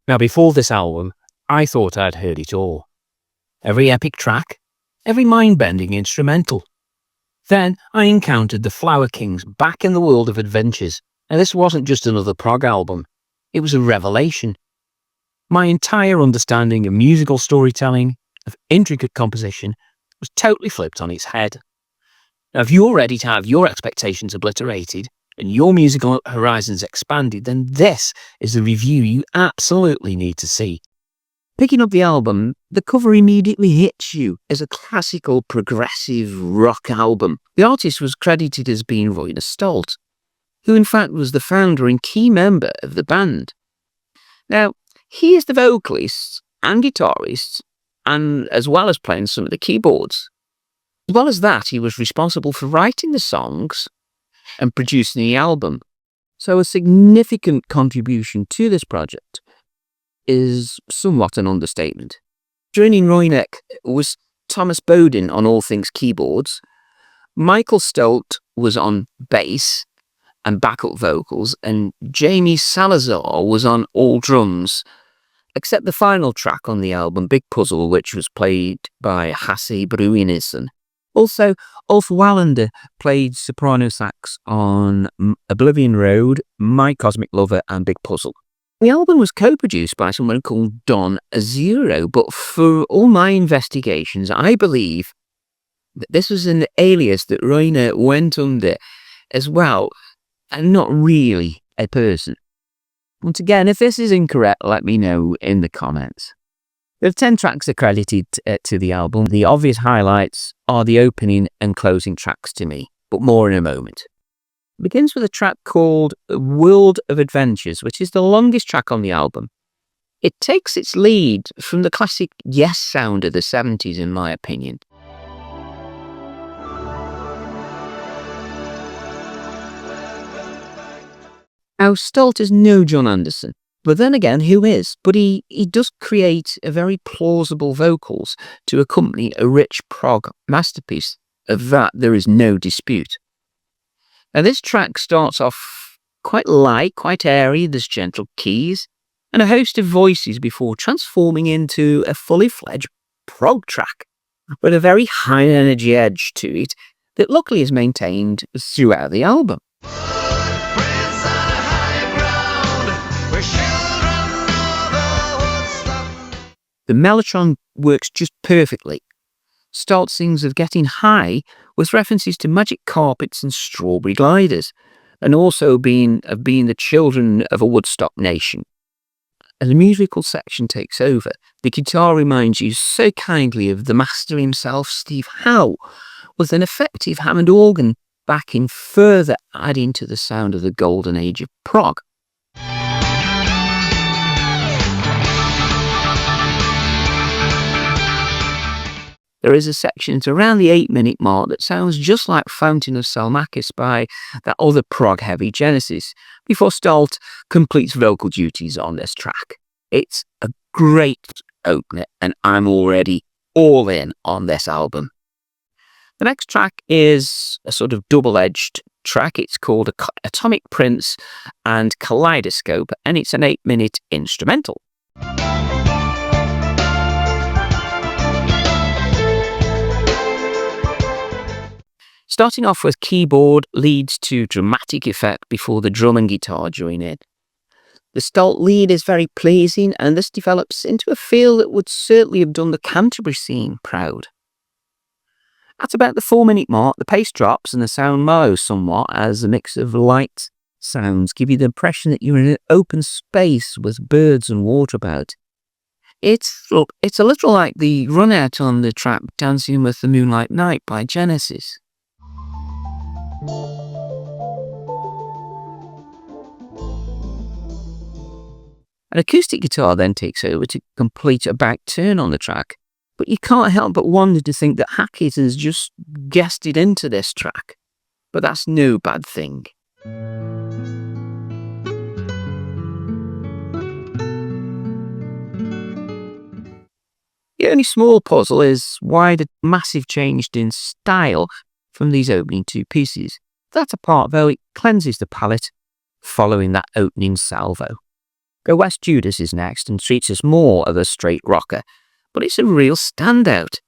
Now, before this album, I thought I'd heard it all. Every epic track, every mind-bending instrumental. Then I encountered the Flower Kings back in the world of adventures, and this wasn't just another prog album. It was a revelation. My entire understanding of musical storytelling, of intricate composition, was totally flipped on its head. Now, if you're ready to have your expectations obliterated and your musical horizons expanded, then this is the review you absolutely need to see. Picking up the album, the cover immediately hits you as a classical progressive rock album. The artist was credited as being Roine Stolt, who in fact was the founder and key member of the band. Now, he is the vocalist and guitarist, and as well as playing some of the keyboards. As well as that, he was responsible for writing the songs and producing the album. So a significant contribution to this project is somewhat an understatement. Joining Roinek was Thomas Bowden on all things keyboards, Michael Stolt was on bass and backup vocals, and Jamie Salazar was on all drums, except the final track on the album, Big Puzzle, which was played by Hasse Bruinissen. Also, Ulf Wallander played soprano sax on Oblivion Road, My Cosmic Lover and Big Puzzle. The album was co-produced by someone called Don Azuro, but for all my investigations, I believe that this was an alias that Roine went under as well, and not really a person. Once again, if this is incorrect, let me know in the comments. There are 10 tracks accredited to the album. The obvious highlights are the opening and closing tracks to me, but more in a moment. It begins with a track called World of Adventures, which is the longest track on the album. It takes its lead from the classic Yes sound of the 70s, in my opinion. Now, Stolt is no John Anderson, but then again, who is? But he does create a very plausible vocals to accompany a rich prog masterpiece. Of that, there is no dispute. Now, this track starts off quite light, quite airy. There's gentle keys and a host of voices before transforming into a fully fledged prog track with a very high energy edge to it that luckily is maintained throughout the album. The mellotron works just perfectly. Stolt sings of getting high with references to magic carpets and strawberry gliders, and also being the children of a Woodstock nation. As the musical section takes over, the guitar reminds you so kindly of the master himself, Steve Howe, with an effective Hammond organ backing, further adding to the sound of the golden age of prog. There is a section at around the 8-minute mark that sounds just like Fountain of Salmacis by that other prog-heavy Genesis, before Stolt completes vocal duties on this track. It's a great opener, and I'm already all in on this album. The next track is a sort of double-edged track. It's called Atomic Prince and Kaleidoscope, and it's an 8-minute instrumental. Starting off with keyboard leads to dramatic effect before the drum and guitar join in. The Stolt lead is very pleasing, and this develops into a feel that would certainly have done the Canterbury scene proud. At about the 4-minute mark, the pace drops and the sound mellows somewhat as a mix of light sounds give you the impression that you're in an open space with birds and water about. It's a little like the run out on the track Dancing with the Moonlight Night by Genesis. An acoustic guitar then takes over to complete a back turn on the track, but you can't help but wonder to think that Hackett has just guested into this track. But that's no bad thing. The only small puzzle is why the massive change in style from these opening two pieces. That apart, though, it cleanses the palate following that opening salvo. West Judas is next and treats us more of a straight rocker, but it's a real standout.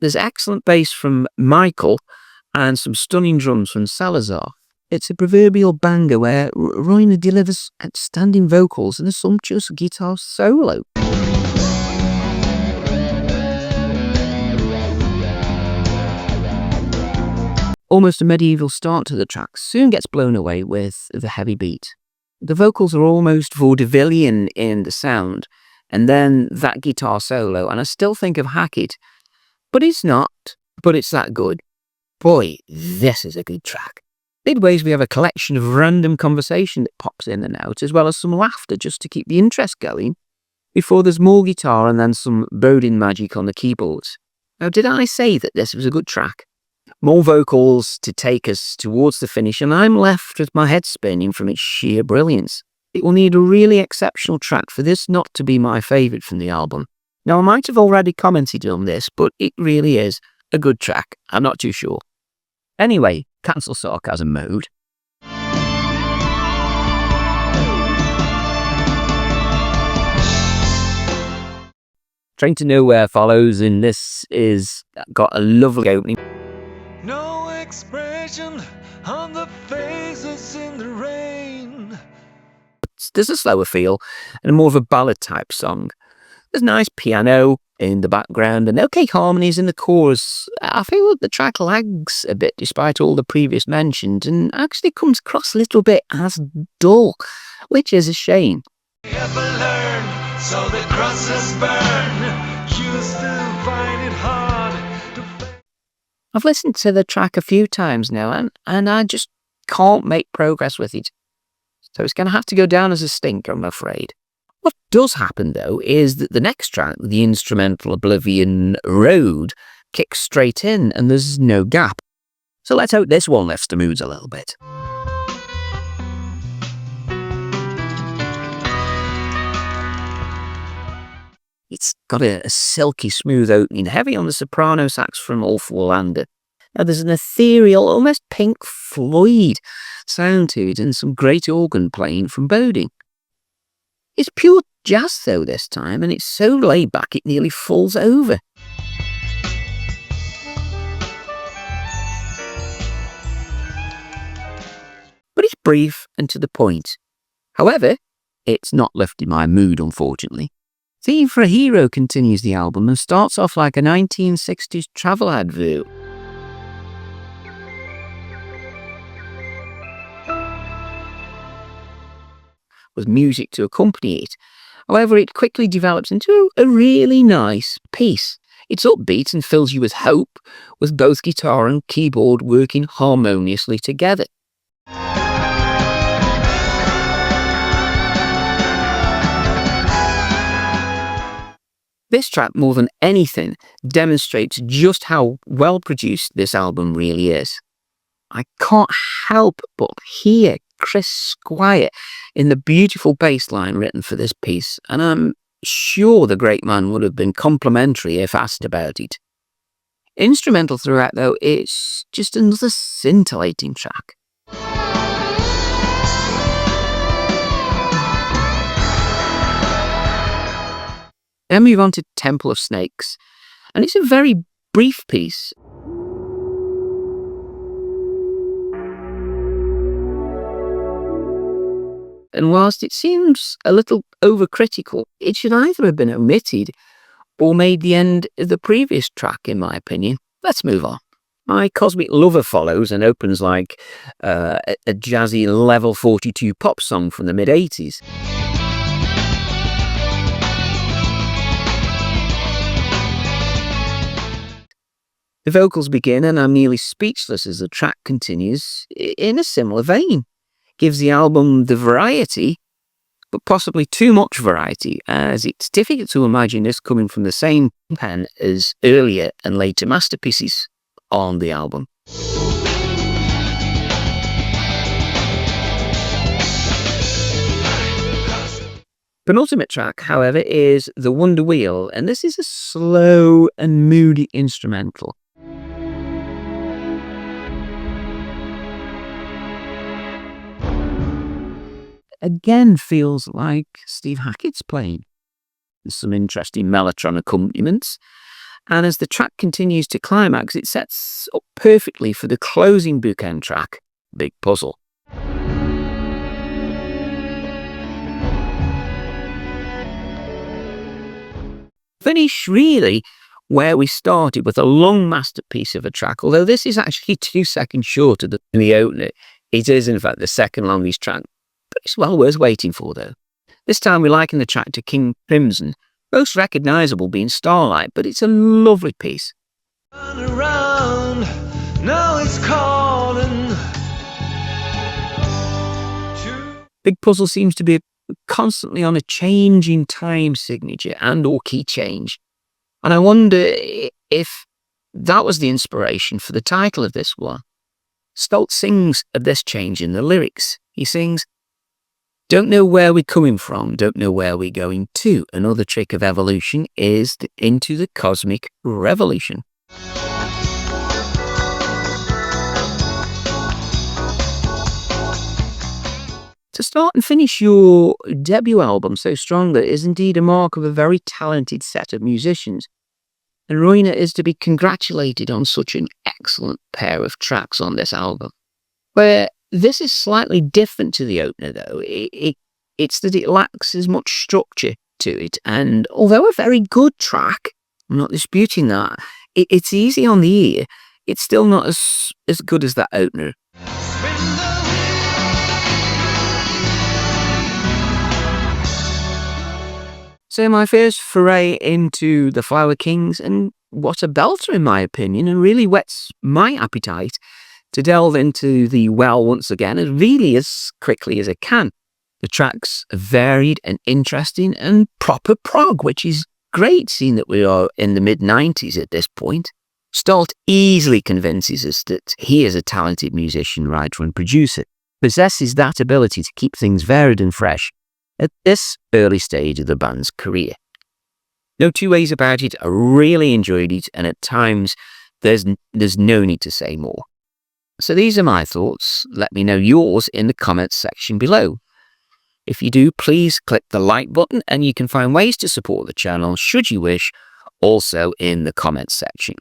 There's excellent bass from Michael and some stunning drums from Salazar. It's a proverbial banger where Royner delivers outstanding vocals and a sumptuous guitar solo. Almost a medieval start to the track soon gets blown away with the heavy beat. The vocals are almost vaudevillian in the sound, and then that guitar solo, and I still think of Hackett, but it's not, but it's that good. Boy, this is a good track. Midways we have a collection of random conversation that pops in and out, as well as some laughter just to keep the interest going, before there's more guitar and then some boding magic on the keyboards. Now, did I say that this was a good track? More vocals to take us towards the finish, and I'm left with my head spinning from its sheer brilliance. It will need a really exceptional track for this not to be my favourite from the album. Now, I might have already commented on this, but it really is a good track. I'm not too sure. Anyway, cancel sarcasm mode. Train to Nowhere follows, and this is got a lovely opening. No expression on the faces in the rain. There's a slower feel and more of a ballad type song. There's nice piano in the background and okay harmonies in the chorus. I feel that the track lags a bit despite all the previous mentions and actually comes across a little bit as dull, which is a shame. Ever learn, so the crosses burn. You still find it hard to. I've listened to the track a few times now and I just can't make progress with it. So it's going to have to go down as a stinker, I'm afraid. What does happen, though, is that the next track, the instrumental Oblivion Road, kicks straight in and there's no gap. So let's hope this one lifts the moods a little bit. It's got a silky smooth opening, heavy on the soprano sax from Ulf Wallander. Now there's an ethereal, almost Pink Floyd sound to it and some great organ playing from Boding. It's pure jazz though this time, and it's so laid back it nearly falls over. But it's brief and to the point. However, it's not lifting my mood, unfortunately. Theme for a Hero continues the album and starts off like a 1960s travel advert. With music to accompany it. However, it quickly develops into a really nice piece. It's upbeat and fills you with hope, with both guitar and keyboard working harmoniously together. This track, more than anything, demonstrates just how well produced this album really is. I can't help but hear Chris Squire in the beautiful bass line written for this piece, and I'm sure the great man would have been complimentary if asked about it. Instrumental throughout, though, it's just another scintillating track. Then move on to Temple of Snakes, and it's a very brief piece. And whilst it seems a little overcritical, it should either have been omitted or made the end of the previous track, in my opinion. Let's move on. My Cosmic Lover follows and opens like a jazzy level 42 pop song from the mid-80s. The vocals begin and I'm nearly speechless as the track continues in a similar vein. Gives the album the variety, but possibly too much variety, as it's difficult to imagine this coming from the same pen as earlier and later masterpieces on the album. Penultimate track, however, is The Wonder Wheel, and this is a slow and moody instrumental. again feels like Steve Hackett's playing. There's some interesting mellotron accompaniments, and as the track continues to climax, it sets up perfectly for the closing bookend track, Big Puzzle. Finish really where we started, with a long masterpiece of a track, although this is actually 2 seconds shorter than the opener. It is in fact the second longest track, but it's well worth waiting for though. This time we liken the track to King Crimson, most recognisable being Starlight, but it's a lovely piece. Turn around, now it's calling. Big Puzzle seems to be constantly on a changing time signature and or key change. And I wonder if that was the inspiration for the title of this one. Stoltz sings of this change in the lyrics. He sings, "Don't know where we're coming from, don't know where we're going to. Another trick of evolution is into the cosmic revolution." To start and finish your debut album so strongly is indeed a mark of a very talented set of musicians, and Roine is to be congratulated on such an excellent pair of tracks on this album. Where this is slightly different to the opener though, it's that it lacks as much structure to it, and although a very good track, I'm not disputing that, it's easy on the ear, it's still not as good as that opener. So my first foray into the Flower Kings, and what a belter in my opinion, and really whets my appetite to delve into the well once again, and really as quickly as I can. The tracks are varied and interesting and proper prog, which is great seeing that we are in the mid-90s at this point. Stolt easily convinces us that he is a talented musician, writer and producer, possesses that ability to keep things varied and fresh at this early stage of the band's career. No two ways about it, I really enjoyed it, and at times there's no need to say more. So these are my thoughts. Let me know yours in the comments section below. If you do, please click the like button, and you can find ways to support the channel should you wish also in the comments section.